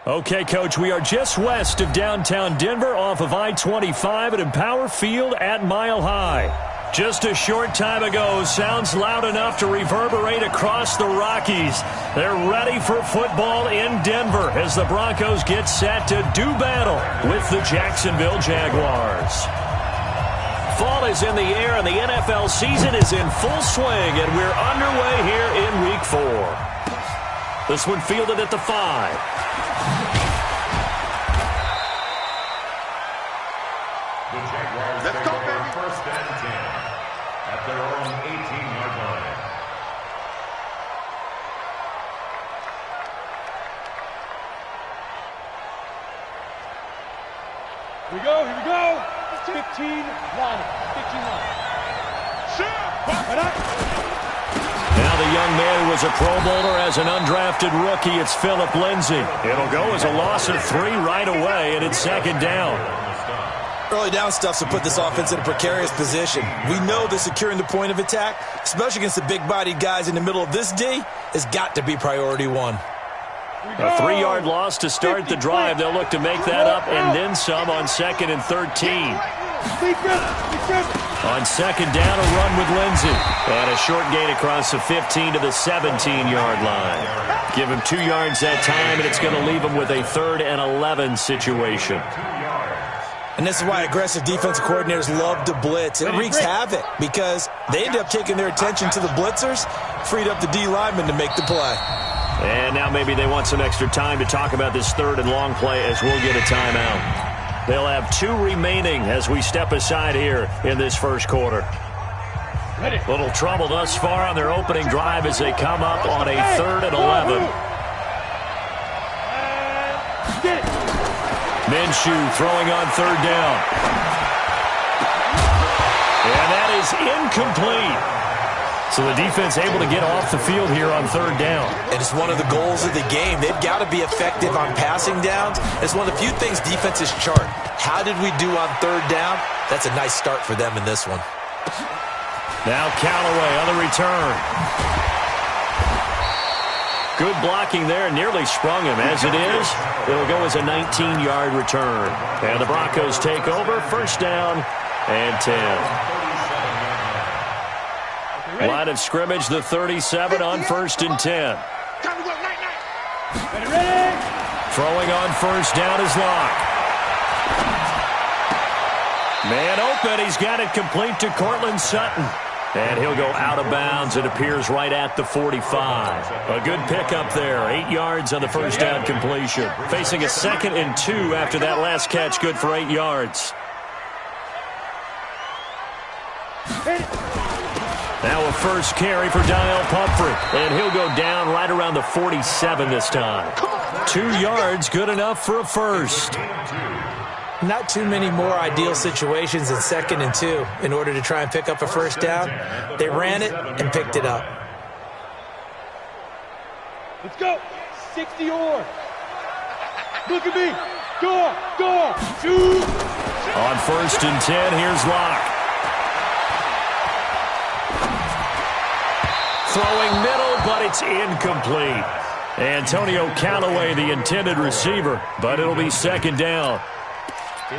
Okay, Coach, we are just west of downtown Denver off of I-25 at Empower Field at Mile High. Just a short time ago, sounds loud enough to reverberate across the Rockies. They're ready for football in Denver as the Broncos get set to do battle with the Jacksonville Jaguars. Fall is in the air and the NFL season is in full swing, and we're underway here in Week 4. This one fielded at the 5. Let's go, baby. First and 10 at their own 18-yard line. Here we go. 15 line. Now the young man who was a Pro Bowler as an undrafted rookie, it's Phillip Lindsay. It'll go as a loss of 3 right away, and it's second down. Early down stuff to put this offense in a precarious position. We know that securing the point of attack, especially against the big-bodied guys in the middle of this D, has got to be priority 1. A 3-yard loss to start the drive. They'll look to make that up and then some on 2nd and 13. On 2nd down, a run with Lindsay. And a short gain across the 15 to the 17-yard line. Give him 2 yards that time, and it's going to leave him with a 3rd and 11 situation. And this is why aggressive defensive coordinators love to blitz. It wreaks havoc because they end up taking their attention to the blitzers, freed up the D lineman to make the play. And now maybe they want some extra time to talk about this 3rd and long play as we'll get a timeout. They'll have 2 remaining as we step aside here in this first quarter. Little trouble thus far on their opening drive as they come up on a 3rd and 11. Minshew throwing on 3rd down. And that is incomplete. So the defense able to get off the field here on 3rd down. And it's one of the goals of the game. They've got to be effective on passing downs. It's one of the few things defenses chart. How did we do on 3rd down? That's a nice start for them in this one. Now Callaway on the return. Good blocking there, nearly sprung him. As it is, it'll go as a 19-yard return. And the Broncos take over, 1st down and 10. Line of scrimmage, the 37 on 1st and 10. Throwing on 1st down is Locke. Man open, he's got it complete to Cortland Sutton. And he'll go out of bounds. It appears right at the 45. A good pickup there. 8 yards on the 1st down completion. Facing a 2nd and 2 after that last catch. Good for 8 yards. Now a first carry for Dial Pumphrey. And he'll go down right around the 47 this time. 2 yards, good enough for a first. Not too many more ideal situations in 2nd and 2 in order to try and pick up a 1st down. They ran it and picked it up. Let's go. 60 or. Look at me. Go. Shoot. On 1st and 10, here's Locke. Throwing middle, but it's incomplete. Antonio Callaway, the intended receiver, but it'll be 2nd down.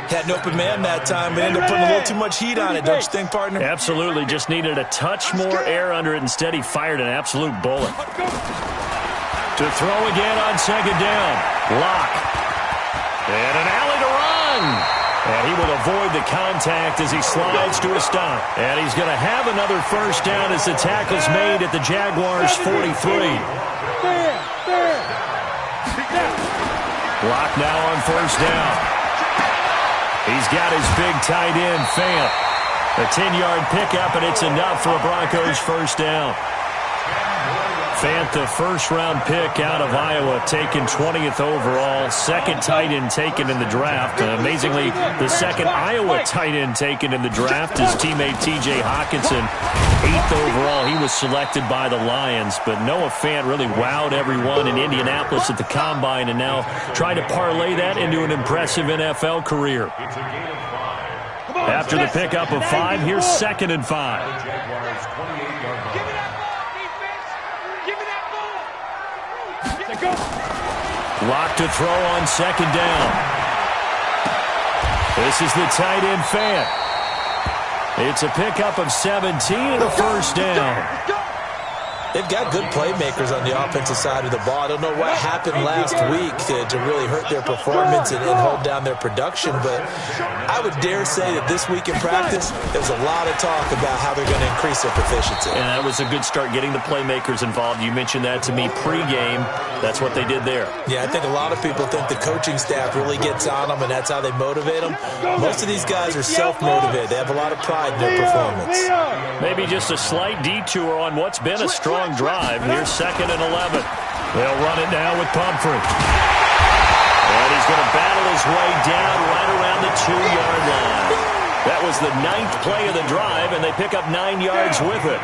Had an open man that time, but ended up putting a little too much heat on it, don't you think, partner? Absolutely. Just needed a touch more air under it. Instead, he fired an absolute bullet. To throw again on 2nd down. Locke. And an alley to run. And he will avoid the contact as he slides to a stop. And he's going to have another 1st down as the tackle's made at the Jaguars' 43. Locke now on 1st down. He's got his big tight end, Fant. A 10-yard pickup, and it's enough for a Broncos 1st down. Fant, the 1st-round pick out of Iowa, taken 20th overall. 2nd tight end taken in the draft. Amazingly, the 2nd Iowa tight end taken in the draft is teammate T.J. Hawkinson. 8th overall, he was selected by the Lions. But Noah Fant really wowed everyone in Indianapolis at the Combine and now trying to parlay that into an impressive NFL career. After the pickup of 5, here's 2nd and 5. Lock to throw on second down. This is the tight end Fant. It's a pickup of 17 and a first down. They've got good playmakers on the offensive side of the ball. I don't know what happened last week to really hurt their performance and hold down their production, but I would dare say that this week in practice, there's a lot of talk about how they're going to increase their proficiency. And that was a good start, getting the playmakers involved. You mentioned that to me pregame. That's what they did there. Yeah, I think a lot of people think the coaching staff really gets on them, and that's how they motivate them. Most of these guys are self-motivated. They have a lot of pride in their performance. Maybe just a slight detour on what's been a strong drive. Here's 2nd and 11. They'll run it now with Pumphrey. And he's going to battle his way down right around the 2-yard line. That was the 9th play of the drive, and they pick up 9 yards with it.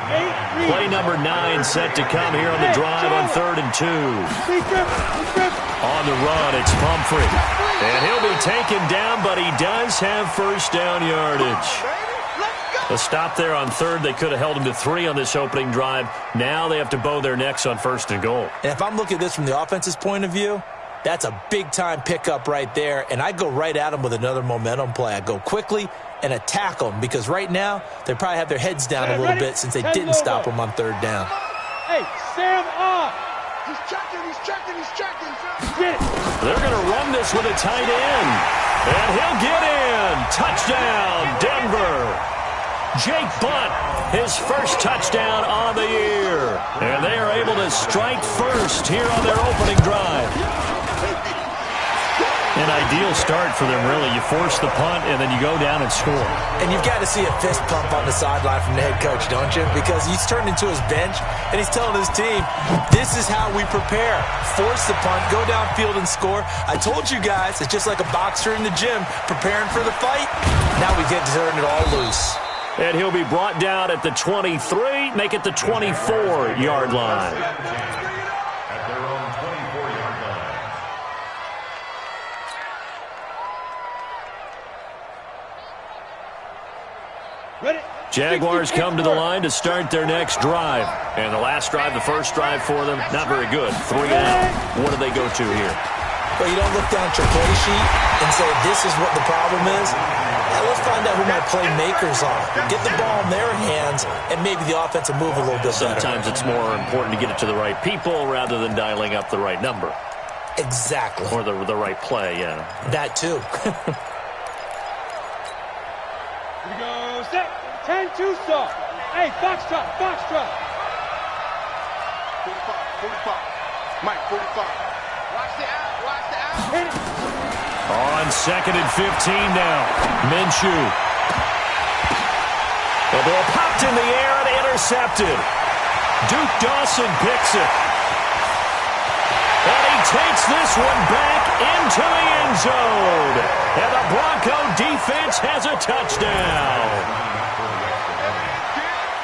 Play number 9 set to come here on the drive on 3rd and 2. On the run, it's Pumphrey. And he'll be taken down, but he does have first down yardage. A stop there on 3rd. They could have held him to 3 on this opening drive. Now they have to bow their necks on 1st and goal. And if I'm looking at this from the offense's point of view, that's a big-time pickup right there. And I go right at them with another momentum play. I go quickly and attack them because right now they probably have their heads down a little bit since they didn't stop them on 3rd down. Hey, Sam off. He's checking. They're going to run this with a tight end. And he'll get in. Touchdown, Denver. Jake Butt, his first touchdown on the year. And they are able to strike first here on their opening drive. An ideal start for them, really. You force the punt, and then you go down and score. And you've got to see a fist pump on the sideline from the head coach, don't you? Because he's turned into his bench, and he's telling his team, this is how we prepare. Force the punt, go downfield and score. I told you guys, it's just like a boxer in the gym preparing for the fight. Now we get to turn it all loose. And he'll be brought down at the 23, make it the 24-yard line. At their own 24-yard line. Ready? Jaguars come to the line to start their next drive. And the last drive, the first drive for them, not very good. 3 out. What do they go to here? Well, you don't look down at your play sheet and say, this is what the problem is. Now, let's find out who my playmakers are. Get the ball in their hands, and maybe the offense will move a little bit better. Sometimes it's more important to get it to the right people rather than dialing up the right number. Exactly. Or the right play, yeah. That, too. Here we go. Set. 10-2 stop. Hey, Foxtrot. 45. Mike, 45. Watch the out. Hit it. On 2nd and 15 now. Minshew. The ball popped in the air and intercepted. Duke Dawson picks it. And he takes this one back into the end zone. And the Bronco defense has a touchdown.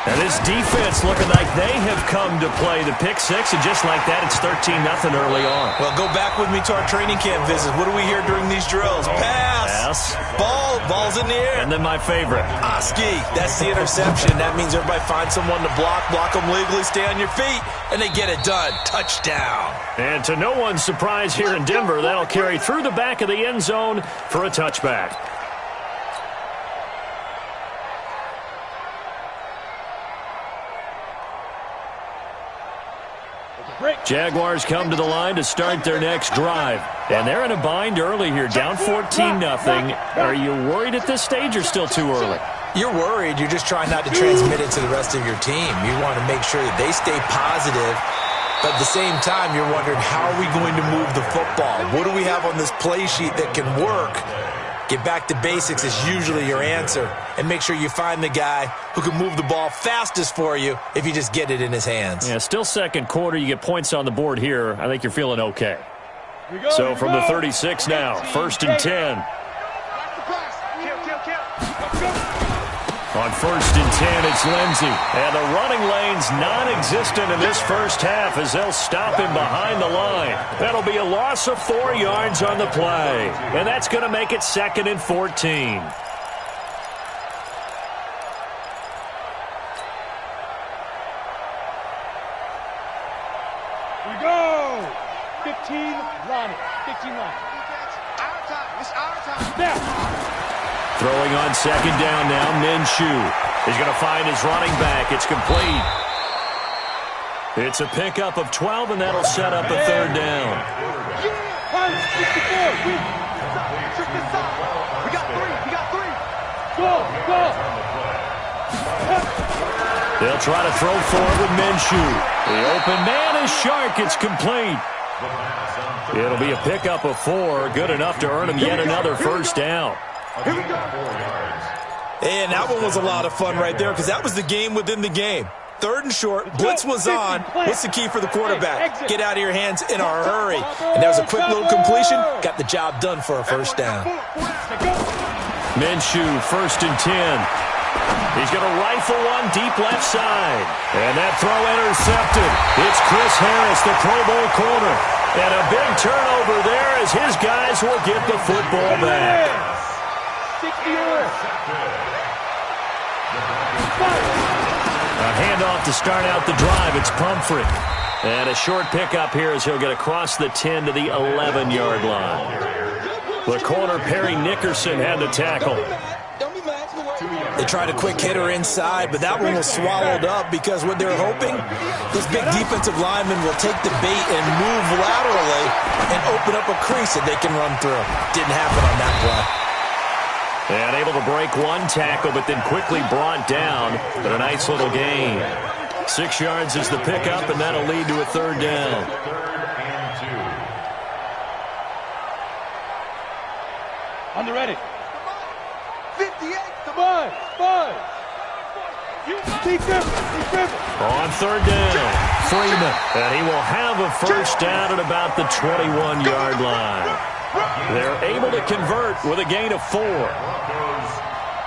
And this defense looking like they have come to play the pick six, and just like that, it's 13-0 early on. Well, go back with me to our training camp visit. What do we hear during these drills? Pass. Ball's in the air. And then my favorite. Ski. That's the interception. That means everybody finds someone to block them legally, stay on your feet, and they get it done. Touchdown. And to no one's surprise here in Denver, that'll carry through the back of the end zone for a touchback. Jaguars come to the line to start their next drive. And they're in a bind early here, down 14-0. Are you worried at this stage or still too early? You're worried. You're just trying not to transmit it to the rest of your team. You want to make sure that they stay positive. But at the same time, you're wondering, how are we going to move the football? What do we have on this play sheet that can work? Get back to basics is usually your answer. And make sure you find the guy who can move the ball fastest for you if you just get it in his hands. Yeah, still second quarter. You get points on the board here. I think you're feeling okay. So from the 36 now, 1st and 10. On 1st and 10, it's Lindsey. And the running lane's non-existent in this first half as they'll stop him behind the line. That'll be a loss of 4 yards on the play. And that's going to make it 2nd and 14. Here we go. 15 line. 15 line. Our time. It's our time. Now. Throwing on second down now, Minshew. He's going to find his running back. It's complete. It's a pickup of 12, and that'll set up a third down. We got three. Go. They'll try to throw forward with Minshew. The open man is Shark. It's complete. It'll be a pickup of 4, good enough to earn him yet another first down. And that one was a lot of fun right there because that was the game within the game. Third and short, blitz was on. What's the key for the quarterback? Get out of your hands in a hurry. And that was a quick little completion. Got the job done for a first down. Minshew, 1st and 10. He's going to rifle one deep left side. And that throw intercepted. It's Chris Harris, the Pro Bowl corner. And a big turnover there as his guys will get the football back. 60 yards. A handoff to start out the drive. It's Pumphrey. And a short pickup here as he'll get across the 10 to the 11-yard line. The corner, Perry Nickerson, had the tackle. They tried a quick hitter inside, but that one was swallowed up because what they're hoping, this big defensive lineman will take the bait and move laterally and open up a crease that they can run through. Didn't happen on that play. And able to break one tackle, but then quickly brought down. But a nice little gain. 6 yards is the pickup, and that'll lead to a third down. On the ready. 58. Come on. Keep dribbling. On third down, Freeman. And he will have a first down at about the 21-yard line. They're able to convert with a gain of 4.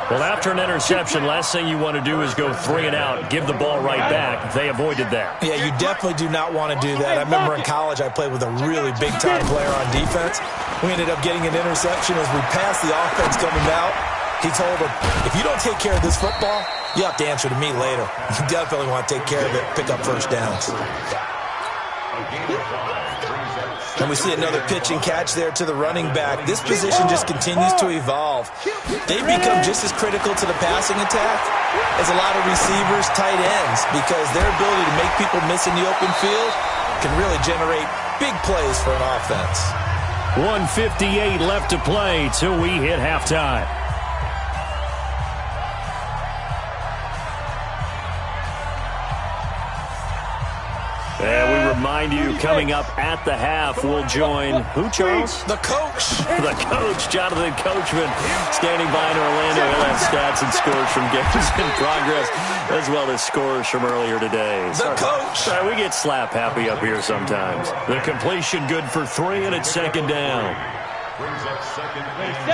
Well, after an interception, last thing you want to do is go 3 and out, give the ball right back. They avoided that. Yeah, you definitely do not want to do that. I remember in college I played with a really big-time player on defense. We ended up getting an interception as we passed the offense coming out. He told him, if you don't take care of this football, you have to answer to me later. You definitely want to take care of it, pick up first downs. And we see another pitch and catch there to the running back. This position just continues to evolve. They become just as critical to the passing attack as a lot of receivers, tight ends, because their ability to make people miss in the open field can really generate big plays for an offense. 1:58 left to play till we hit halftime. And we remind you, coming up at the half, we'll join who, Charles? The coach. The coach, Jonathan Coachman, standing by in Orlando. He'll have stats and scores from games in progress, as well as scores from earlier today. The coach. Sorry, we get slap happy up here sometimes. The completion good for 3, and it's second down.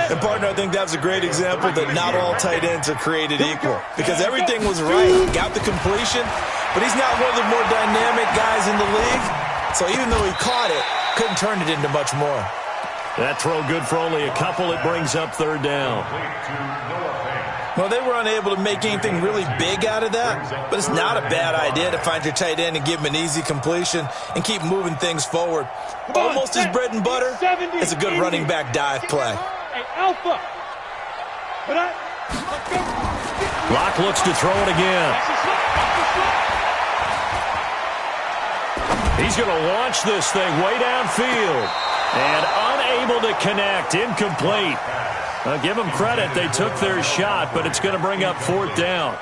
And, partner, I think that's a great example that not all tight ends are created equal. Because everything was right. Got the completion, but he's not one of the more dynamic guys in the league. So even though he caught it, couldn't turn it into much more. That throw good for only a couple. It brings up third down. Well, they were unable to make anything really big out of that, but it's not a bad idea to find your tight end and give him an easy completion and keep moving things forward. Almost his bread and butter is a good running back dive play. Hey, Alpha. Locke looks to throw it again. He's going to launch this thing way downfield. And unable to connect, incomplete. Give them credit, they took their shot, but it's going to bring up fourth down.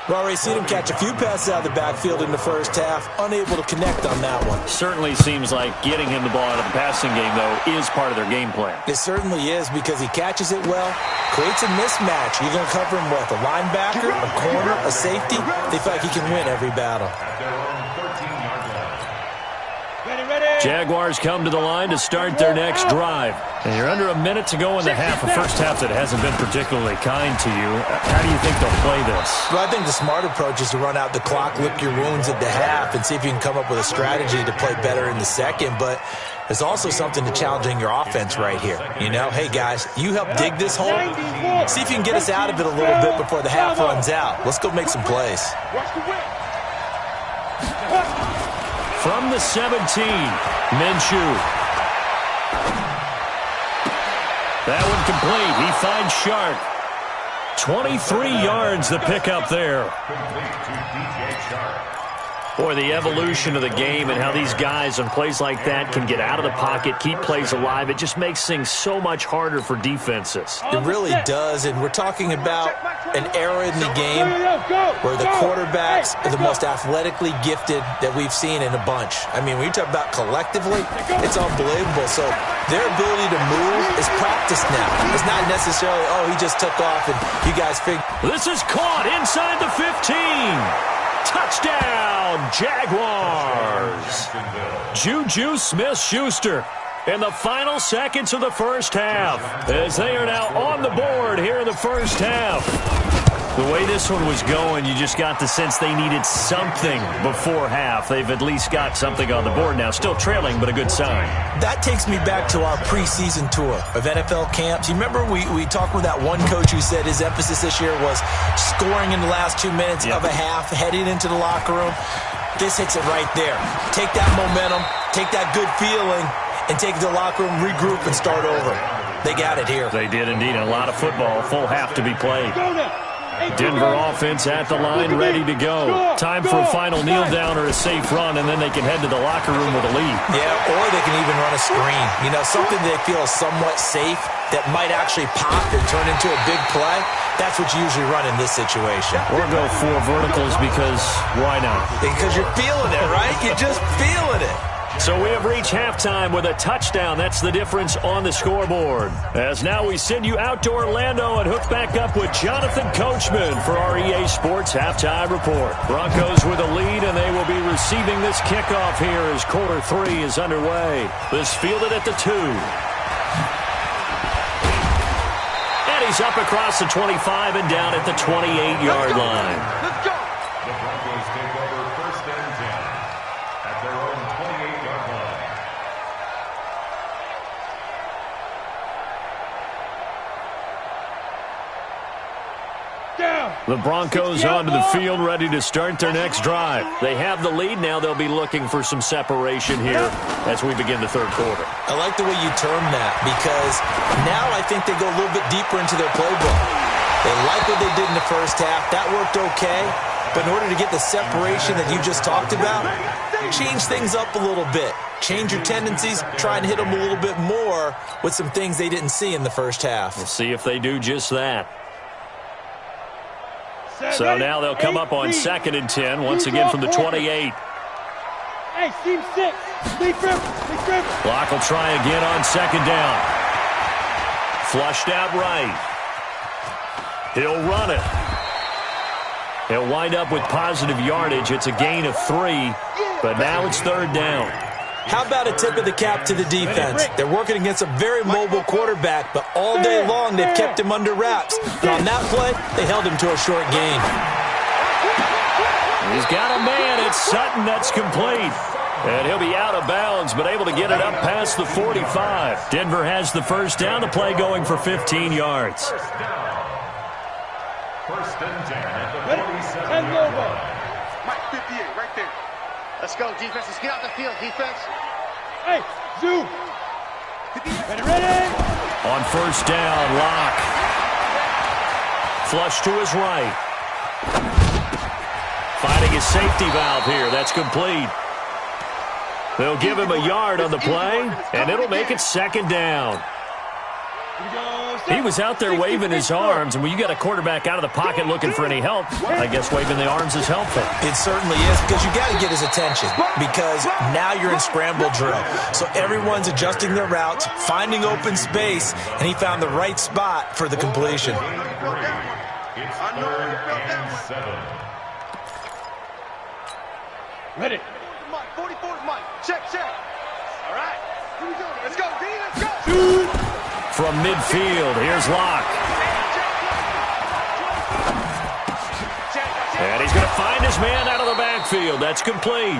Well, Ray, seen him catch a few passes out of the backfield in the first half, unable to connect on that one. Certainly seems like getting him the ball out of the passing game, though, is part of their game plan. It certainly is, because he catches it well, creates a mismatch. You're going to cover him with a linebacker, a corner, a safety. They feel like he can win every battle. Jaguars come to the line to start their next drive. And you're under a minute to go in the half, a first half that hasn't been particularly kind to you. How do you think they'll play this? Well, I think the smart approach is to run out the clock, lick your wounds at the half, and see if you can come up with a strategy to play better in the second. But there's also something to challenging your offense right here. You know, hey, guys, you help dig this hole. See if you can get us out of it a little bit before the half runs out. Let's go make some plays. From the 17, Minshew. That one complete. He finds Sharp. 23 yards the pickup there. Complete to DJ Sharp. Boy, the evolution of the game and how these guys on plays like that can get out of the pocket, keep plays alive, it just makes things so much harder for defenses. It really does, and we're talking about an era in the game where the quarterbacks are the most athletically gifted that we've seen in a bunch. I mean, when you talk about collectively, it's unbelievable. So their ability to move is practiced now. It's not necessarily, oh, he just took off and you guys figured. This is caught inside the 15. Touchdown, Jaguars. Juju Smith-Schuster in the final seconds of the first half as they are now on the board here in the first half. The way this one was going, you just got the sense they needed something before half. They've at least got something on the board now. Still trailing, but a good sign. That takes me back to our preseason tour of NFL camps. You remember we talked with that one coach who said his emphasis this year was scoring in the last 2 minutes of a half, heading into the locker room. This hits it right there. Take that momentum, take that good feeling, and take it to the locker room, regroup, and start over. They got it here. They did indeed. A lot of football, full half to be played. Denver offense at the line, ready to go. Time for a final kneel down or a safe run, and then they can head to the locker room with a lead. Yeah, or they can even run a screen. You know, something they feel is somewhat safe that might actually pop and turn into a big play. That's what you usually run in this situation. Or go 4 verticals because why not? Because you're feeling it, right? You're just feeling it. So we have reached halftime with a touchdown. That's the difference on the scoreboard. As now we send you out to Orlando and hook back up with Jonathan Coachman for our EA Sports Halftime Report. Broncos with a lead, and they will be receiving this kickoff here as quarter 3 is underway. This fielded at the 2. And he's up across the 25 and down at the 28-yard line. Let's go. The Broncos take over first and 10 at their own 28-yard line. Down. The Broncos onto the field, ready to start their next drive. They have the lead. Now they'll be looking for some separation here as we begin the third quarter. I like the way you term that because now I think they go a little bit deeper into their playbook. They like what they did in the first half. That worked okay. But in order to get the separation that you just talked about, change things up a little bit. Change your tendencies. Try and hit them a little bit more with some things they didn't see in the first half. We'll see if they do just that. So now they'll come up on 2nd and 10, once again from the 28. Hey, team 6. Lead grip. Clock will try again on 2nd down. Flushed out right. He'll run it. He'll wind up with positive yardage. It's a gain of 3, but now it's 3rd down. How about a tip of the cap to the defense? They're working against a very mobile quarterback, but all day long they've kept him under wraps. And on that play, they held him to a short gain. He's got a man. It's Sutton. That's complete. And he'll be out of bounds, but able to get it up past the 45. Denver has the first down. The play going for 15 yards. First down. First and 10 at the 47-yard line. Mike, 58, right there. Let's go, defense. Let's get out the field, defense. Hey, zoom. Ready. On first down, Lock. Flush to his right. Finding his safety valve here. That's complete. They'll give him a yard on the play, and it'll make it 2nd down. He was out there waving his arms, and when you got a quarterback out of the pocket looking for any help, I guess waving the arms is helpful. It certainly is, because you got to get his attention, because now you're in scramble drill. So everyone's adjusting their routes, finding open space, and he found the right spot for the completion. It's 3rd and 7. Ready. Mike, 44 is Mike. Check. All right. Here we go. Let's go, D. Let's go. From midfield, here's Locke. And he's going to find his man out of the backfield. That's complete.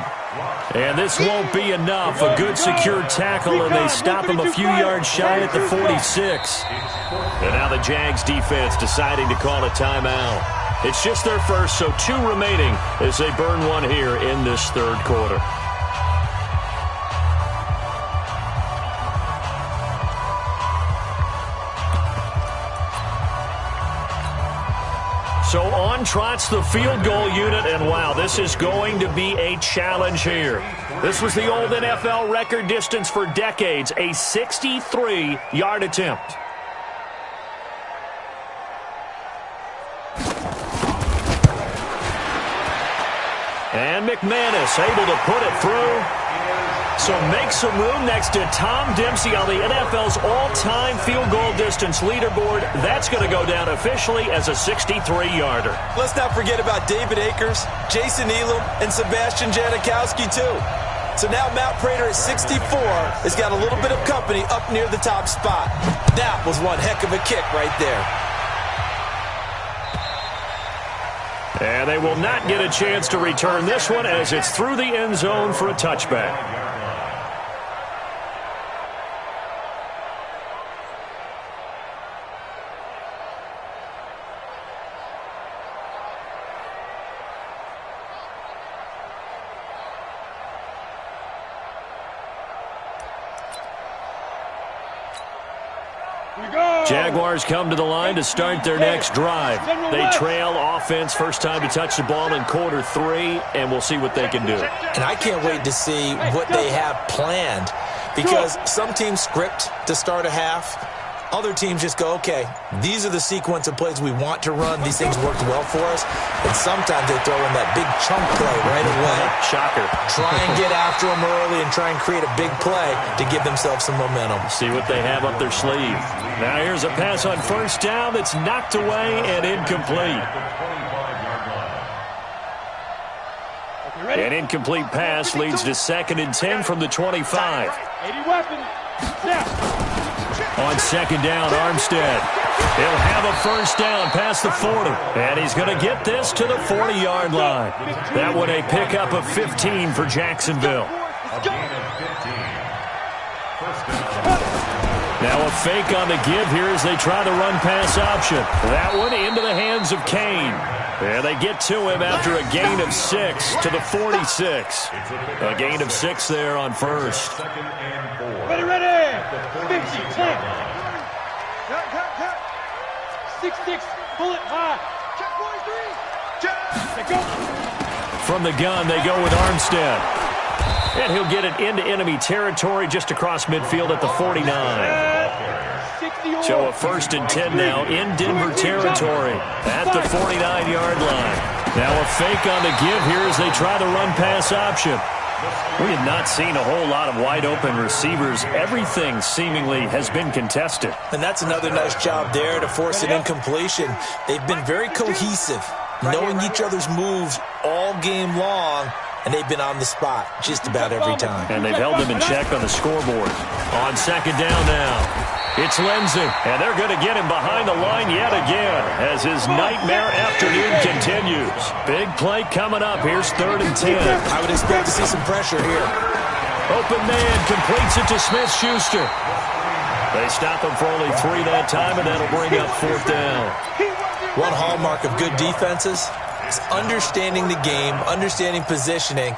And this won't be enough. A good secure tackle, and they stop him a few yards shy at the 46. And now the Jags defense deciding to call a timeout. It's just their first, so 2 remaining as they burn one here in this third quarter. on trots the field goal unit, and wow, this is going to be a challenge here. This was the old NFL record distance for decades, a 63-yard attempt. And McManus able to put it through. So make some room next to Tom Dempsey on the NFL's all-time field goal distance leaderboard. That's going to go down officially as a 63-yarder. Let's not forget about David Akers, Jason Elam, and Sebastian Janikowski, too. So now Matt Prater at 64 has got a little bit of company up near the top spot. That was one heck of a kick right there. And they will not get a chance to return this one as it's through the end zone for a touchback. Jaguars come to the line to start their next drive. They trail offense first time to touch the ball in quarter 3, and we'll see what they can do. And I can't wait to see what they have planned, because some teams script to start a half. Other teams just go, okay, these are the sequence of plays we want to run. These things worked well for us. And sometimes they throw in that big chunk play right away. Shocker. Try and get after them early and try and create a big play to give themselves some momentum. See what they have up their sleeve. Now here's a pass on first down that's knocked away and incomplete. An incomplete pass leads to 2nd and 10 from the 25. 80 weapons. On second down, Armstead. He'll have a first down past the 40. And he's going to get this to the 40-yard line. That one a pickup of 15 for Jacksonville. Now a fake on the give here as they try the run-pass option. That one into the hands of Kane. And they get to him after a gain of 6 to the 46. A gain of 6 there on first. Ready, ready. 50, 10. 6-6, bullet high. Check, boys, 3. Check. Go. From the gun, they go with Armstead. And he'll get it into enemy territory just across midfield at the 49. So a 1st and 10 now in Denver territory at the 49-yard line. Now a fake on the give here as they try the run-pass option. We have not seen a whole lot of wide-open receivers. Everything seemingly has been contested. And that's another nice job there to force an incompletion. They've been very cohesive, knowing each other's moves all game long, and they've been on the spot just about every time. And they've held them in check on the scoreboard. On second down now, it's Lindsey, and they're going to get him behind the line yet again as his nightmare afternoon continues. Big play coming up. Here's 3rd and 10. I would expect to see some pressure here. Open man completes it to Smith-Schuster. They stop him for only 3 that time, and that'll bring up 4th down. One hallmark of good defenses is understanding the game, understanding positioning,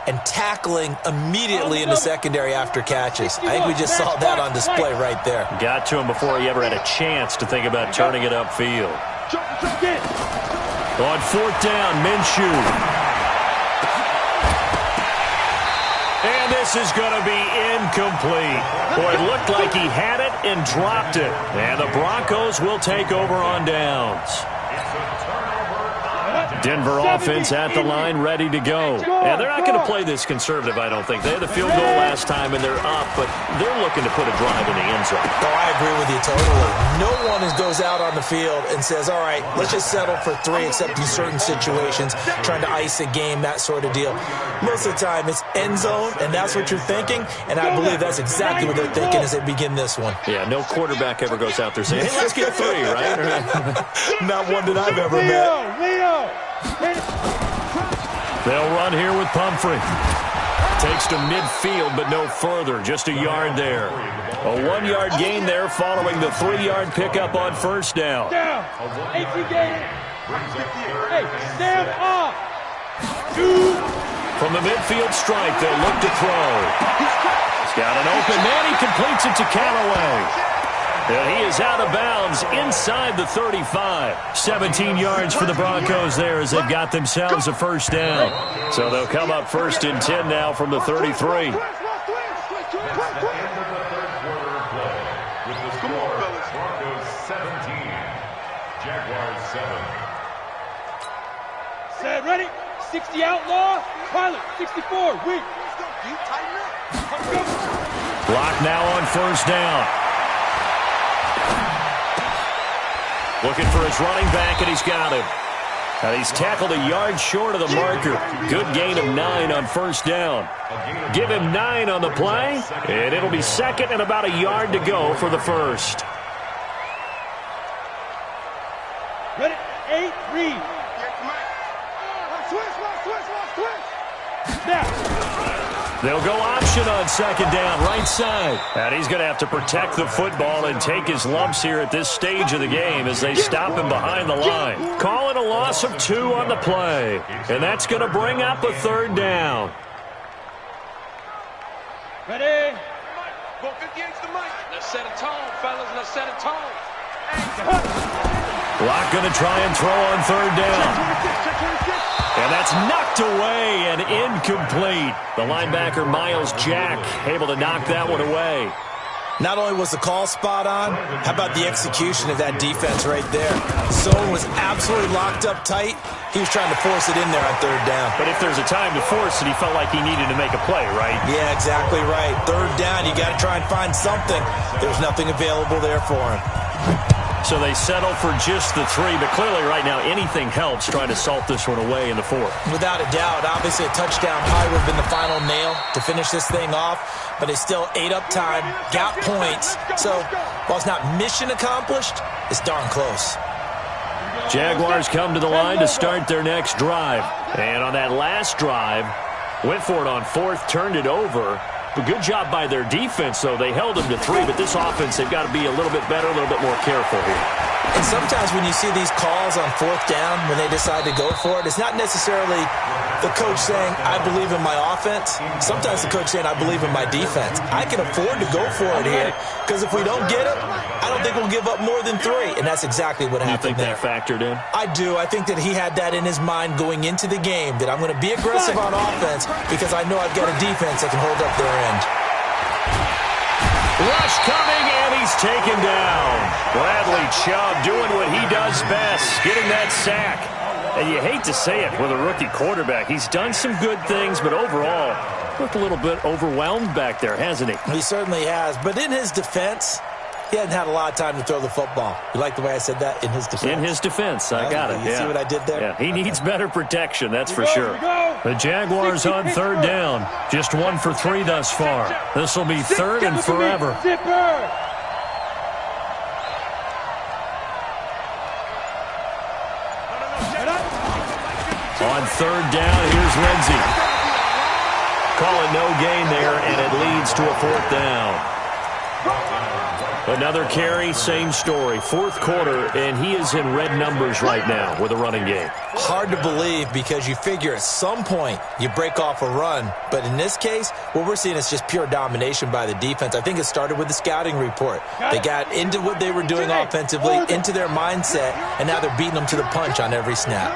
and tackling immediately in the secondary after catches. I think we just saw that on display right there. Got to him before he ever had a chance to think about turning it upfield. On 4th down, Minshew. And this is going to be incomplete. Boy, it looked like he had it and dropped it. And the Broncos will take over on downs. Denver offense at the line, ready to go. And they're not going to play this conservative, I don't think. They had the field goal last time, and they're up, but they're looking to put a drive in the end zone. Oh, I agree with you totally. No one goes out on the field and says, all right, let's just settle for 3, except in certain situations, trying to ice a game, that sort of deal. Most of the time, it's end zone, and that's what you're thinking, and I believe that's exactly what they're thinking as they begin this one. Yeah, no quarterback ever goes out there saying, hey, let's get 3, right? Not one that I've ever met. Leo. They'll run here with Pumphrey. Takes to midfield, but no further. Just a yard there. A 1-yard gain there following the 3-yard pickup on first down. Down. 18 gain. Hey, stand up. 2. From the midfield stripe, they'll look to throw. He's got an open man. He completes it to Callaway. And he is out of bounds inside the 35. 17 yards for the Broncos there as they've got themselves a first down. So they'll come up 1st and 10 now from the 33. Set, ready? 60 outlaw. Pilot, 64, weak. Block now on 1st down. Looking for his running back, and he's got him. And he's tackled a yard short of the marker. Good gain of 9 on 1st down. Give him 9 on the play, and it'll be 2nd and about a yard to go for the 1st. Ready? 8, read. They'll go option on 2nd down, right side. And he's going to have to protect the football and take his lumps here at this stage of the game as they stop him behind the line. Call it a loss of 2 on the play. And that's going to bring up a 3rd down. Ready? Go 58 to the mic. Let's set a tone, fellas. Let's set a tone. Block going to try and throw on 3rd down. And that's knocked away and incomplete. The linebacker, Miles Jack, able to knock that one away. Not only was the call spot on, how about the execution of that defense right there? Zone was absolutely locked up tight. He was trying to force it in there on 3rd down. But if there's a time to force it, he felt like he needed to make a play, right? Yeah, exactly right. 3rd down, you got to try and find something. There's nothing available there for him. So they settle for just the 3, but clearly right now anything helps trying to salt this one away in the 4th. Without a doubt, obviously a touchdown probably would have been the final nail to finish this thing off, but it's still ate up time, got points. So while it's not mission accomplished, it's darn close. Jaguars come to the line to start their next drive. And on that last drive, went for it on 4th, turned it over. But good job by their defense, though. They held them to 3, but this offense, they've got to be a little bit better, a little bit more careful here. And sometimes when you see these calls on 4th down, when they decide to go for it, it's not necessarily the coach saying, I believe in my offense. Sometimes the coach saying, I believe in my defense. I can afford to go for it here, because if we don't get it, I don't think we'll give up more than 3. And that's exactly what happened there. You think that factored in? I do. I think that he had that in his mind going into the game, that I'm going to be aggressive on offense because I know I've got a defense that can hold up their end. Rush coming, and he's taken down. Bradley Chubb doing what he does best, getting that sack. And you hate to say it with a rookie quarterback. He's done some good things, but overall, looked a little bit overwhelmed back there, hasn't he? He certainly has. But in his defense, he hasn't had a lot of time to throw the football. You like the way I said that? In his defense? In his defense. I got it. You see what I did there? Yeah, he needs better protection, that's for sure. The Jaguars on 3rd down. Just 1 for 3 thus far. This will be 3rd and forever. On 3rd down, here's Lindsey. Call it no gain there, and it leads to a 4th down. Another carry, same story. 4th quarter, and he is in red numbers right now with a running game. Hard to believe because you figure at some point you break off a run. But in this case, what we're seeing is just pure domination by the defense. I think it started with the scouting report. They got into what they were doing offensively, into their mindset, and now they're beating them to the punch on every snap.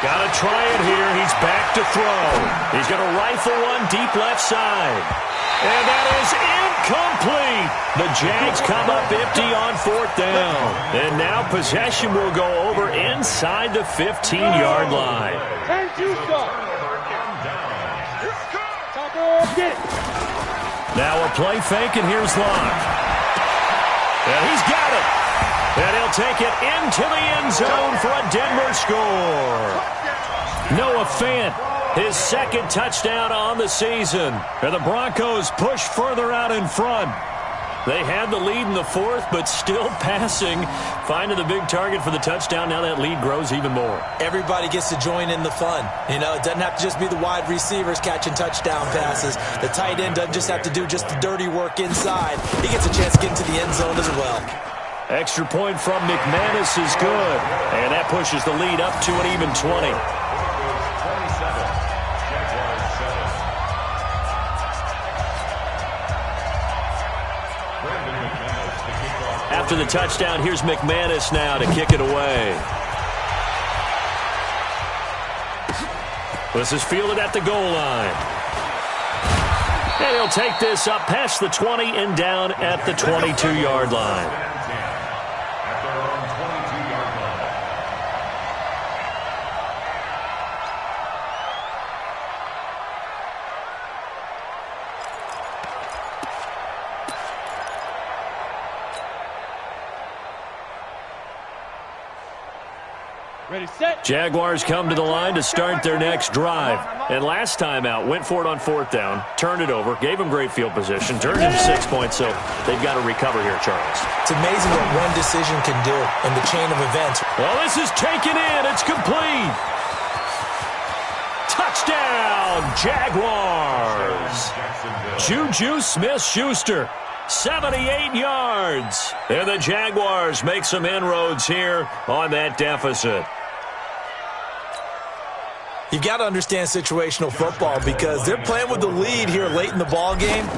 Gotta try it here. He's back to throw. He's going to rifle one deep left side. And that is incomplete. The Jags come up empty on 4th down. And now possession will go over inside the 15-yard line. Now a play fake, and here's Locke. And he's got it. And he'll take it into the end zone for a Denver score. Noah Fant, his 2nd touchdown on the season. And the Broncos push further out in front. They had the lead in the 4th, but still passing. Finding the big target for the touchdown. Now that lead grows even more. Everybody gets to join in the fun. You know, it doesn't have to just be the wide receivers catching touchdown passes. The tight end doesn't just have to do just the dirty work inside. He gets a chance to get into the end zone as well. Extra point from McManus is good. And that pushes the lead up to an even 20. After the touchdown, here's McManus now to kick it away. This is fielded at the goal line. And he'll take this up past the 20 and down at the 22-yard line. Ready, set. Jaguars come to the line to start their next drive. And last time out, went for it on fourth down, turned it over, gave them great field position, turned into 6 points, so they've got to recover here, Charles. It's amazing what one decision can do in the chain of events. Well, this is taken in. It's complete. Touchdown, Jaguars. Juju Smith-Schuster, 78 yards. And the Jaguars make some inroads here on that deficit. You've got to understand situational football because they're playing with the lead here late in the ball game.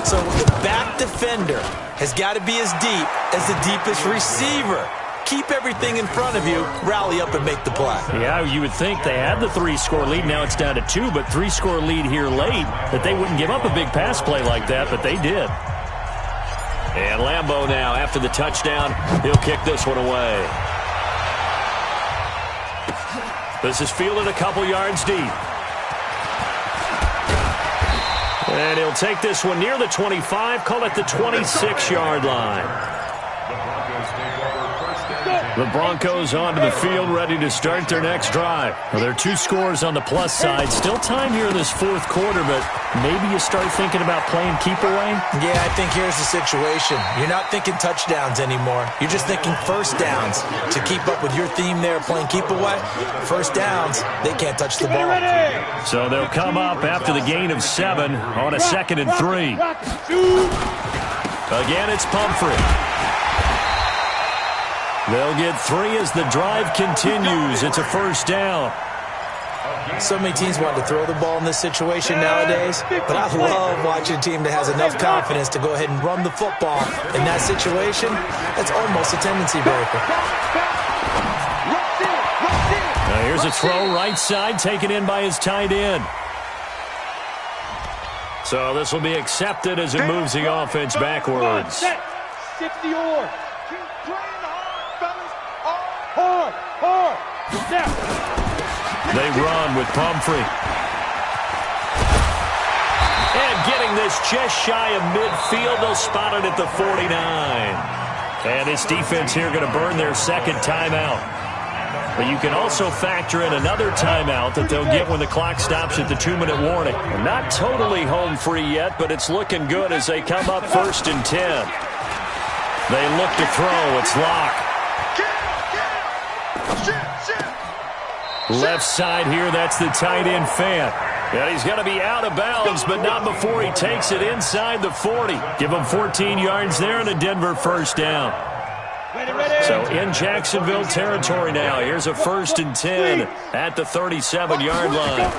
So the back defender has got to be as deep as the deepest receiver. Keep everything in front of you, rally up and make the play. Yeah, you would think they had the 3-score lead. Now it's down to 2, but 3-score lead here late, that they wouldn't give up a big pass play like that, but they did. And Lambeau now, after the touchdown, he'll kick this one away. This is fielded a couple yards deep. And he'll take this one near the 25, call it the 26-yard line. The Broncos onto the field, ready to start their next drive. Well, there are 2 scores on the plus side. Still time here in this fourth quarter, but maybe you start thinking about playing keep away? Yeah, I think here's the situation. You're not thinking touchdowns anymore. You're just thinking first downs. To keep up with your theme there, playing keep away, first downs, they can't touch the ball. So they'll come up after the gain of 7 on a 2nd and 3. Again, it's Pumphrey. They'll get 3 as the drive continues. It's a first down. So many teams want to throw the ball in this situation nowadays, but I love watching a team that has enough confidence to go ahead and run the football. In that situation, that's almost a tendency breaker. Now here's a throw right side, taken in by his tight end. So this will be accepted as it moves the offense backwards. 60 or. Hard. Now. They run with Pumphrey. And getting this just shy of midfield, they'll spot it at the 49. And this defense here going to burn their second timeout. But you can also factor in another timeout that they'll get when the clock stops at the 2-minute warning. Not totally home free yet, but it's looking good as they come up 1st and 10. They look to throw. It's Locke. Left side here, that's the tight end Fant. And he's going to be out of bounds, but not before he takes it inside the 40. Give him 14 yards there and a Denver first down. So in Jacksonville territory now. Here's a 1st and 10 at the 37-yard line.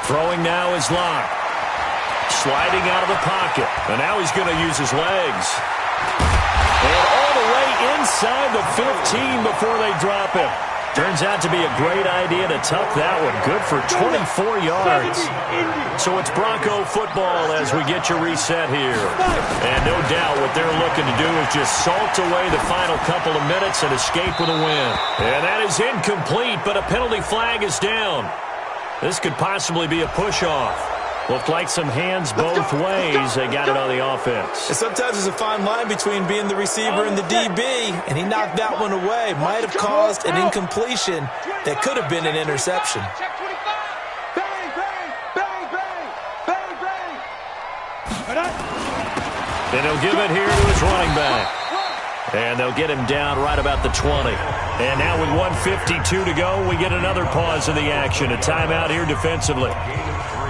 Throwing now is Locke. Sliding out of the pocket. And now he's going to use his legs. And all the way inside the 15 before they drop him. Turns out to be a great idea to tuck that one. Good for 24 yards. So it's Bronco football as we get your reset here. And no doubt what they're looking to do is just salt away the final couple of minutes and escape with a win. And that is incomplete, but a penalty flag is down. This could possibly be a push-off. Looked like some hands both ways. They got it on the offense. And sometimes there's a fine line between being the receiver and the DB, and he knocked that one away. Might have caused an incompletion that could have been an interception. And he'll give it here to his running back. And they'll get him down right about the 20. And now with 1:52 to go, we get another pause in the action. A timeout here defensively.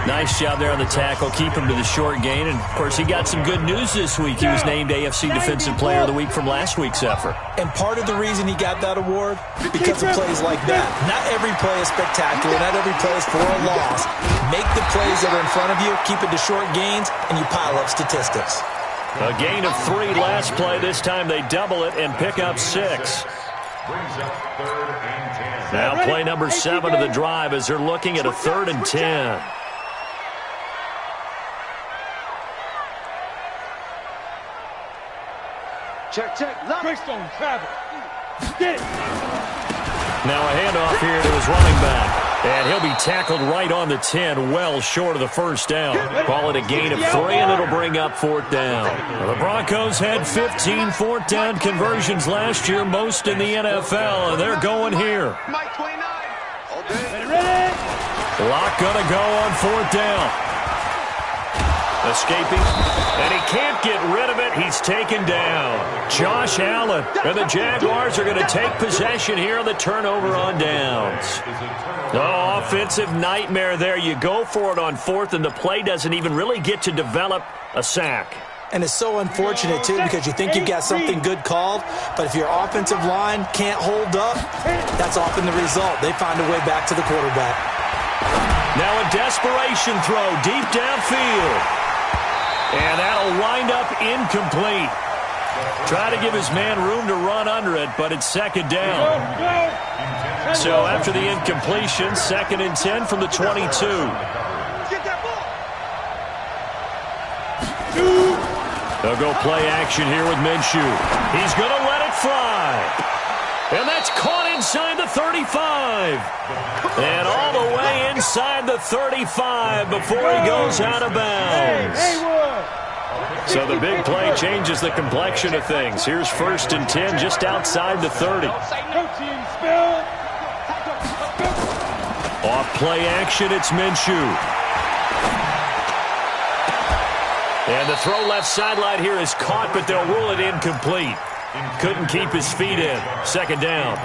Nice job there on the tackle. Keep him to the short gain. And, of course, he got some good news this week. He was named AFC Defensive Player of the Week from last week's effort. And part of the reason he got that award, because of plays like that. Not every play is spectacular. Not every play is for a loss. Make the plays that are in front of you, keep it to short gains, and you pile up statistics. A gain of 3 last play. This time they double it and pick up 6. Now play number 7 of the drive as they're looking at a 3rd and 10. Check, check. Greystone travel. Get it. Now a handoff here to his running back. And he'll be tackled right on the 10, well short of the first down. Call it a gain of 3, and it'll bring up 4th down. Well, the Broncos had 15 4th down conversions last year, most in the NFL, and they're going here. Mike 29. All day. Ready? Lock gonna go on 4th down. Escaping, and he can't get rid of it. He's taken down. Josh Allen, and the Jaguars are going to take possession here on the turnover on downs. Oh, offensive nightmare there. You go for it on 4th, and the play doesn't even really get to develop a sack. And it's so unfortunate, too, because you think you've got something good called, but if your offensive line can't hold up, that's often the result. They find a way back to the quarterback. Now a desperation throw deep downfield. And that'll wind up incomplete. Try to give his man room to run under it, but it's 2nd down. So after the incompletion, 2nd and 10 from the 22. Get that ball. They'll go play action here with Minshew. He's going to let it fly. And that's caught inside the 35. And all the way inside the 35 before he goes out of bounds. So the big play changes the complexion of things. Here's 1st and 10 just outside the 30. Off play action, it's Minshew. And the throw left sideline here is caught, but they'll rule it incomplete. Couldn't keep his feet in. 2nd down.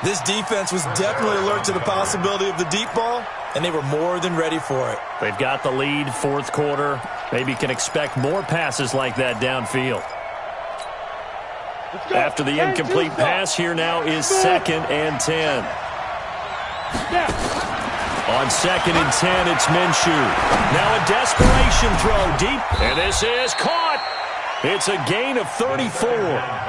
This defense was definitely alert to the possibility of the deep ball, and they were more than ready for it. They've got the lead, 4th quarter. Maybe can expect more passes like that downfield. After the incomplete pass, here now is 2nd and 10. On 2nd and 10, it's Minshew. Now a desperation throw deep, and this is caught. It's a gain of 34.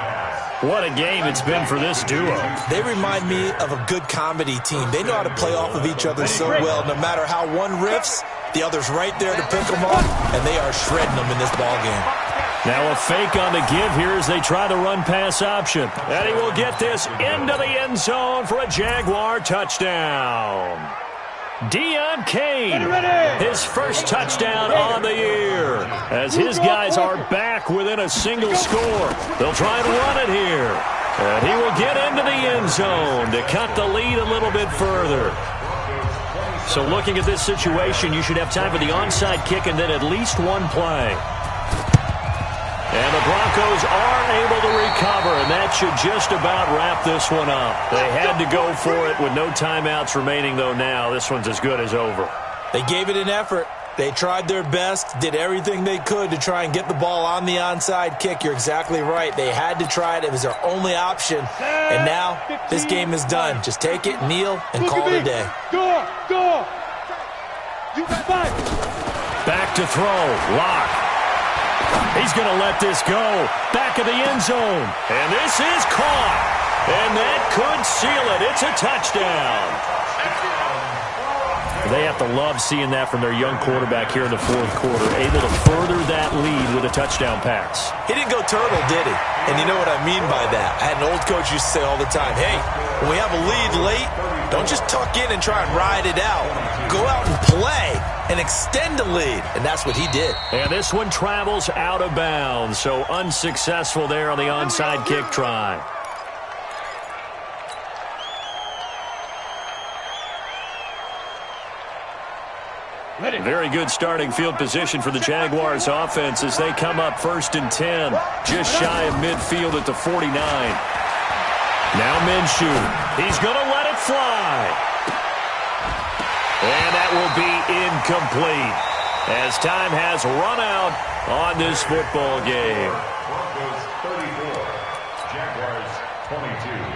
What a game it's been for this duo. They remind me of a good comedy team. They know how to play off of each other so well. No matter how one riffs, the other's right there to pick them up, and they are shredding them in this ballgame. Now a fake on the give here as they try the run-pass option. And he will get this into the end zone for a Jaguar touchdown. Deon Cain, his first touchdown on the year, as his guys are back within a single score. They'll try and run it here, and he will get into the end zone to cut the lead a little bit further. So looking at this situation, you should have time for the onside kick and then at least one play. And the Broncos are able to recover, and that should just about wrap this one up. They had to go for it with no timeouts remaining, though now this one's as good as over. They gave it an effort. They tried their best, did everything they could to try and get the ball on the onside kick. You're exactly right. They had to try it. It was their only option. And now this game is done. Just take it, kneel, and call it a day. Go! Back to throw. Lock. He's going to let this go. Back of the end zone. And this is caught. And that could seal it. It's a touchdown. They have to love seeing that from their young quarterback here in the 4th quarter, able to further that lead with a touchdown pass. He didn't go turtle, did he? And you know what I mean by that. I had an old coach used to say all the time, hey, when we have a lead late, don't just tuck in and try and ride it out. Go out and play and extend the lead. And that's what he did. And this one travels out of bounds, so unsuccessful there on the onside kick try. Very good starting field position for the Jaguars offense as they come up 1st and 10, just shy of midfield at the 49. Now Minshew. He's going to let it fly. And that will be incomplete as time has run out on this football game. Broncos 34, Jaguars 22.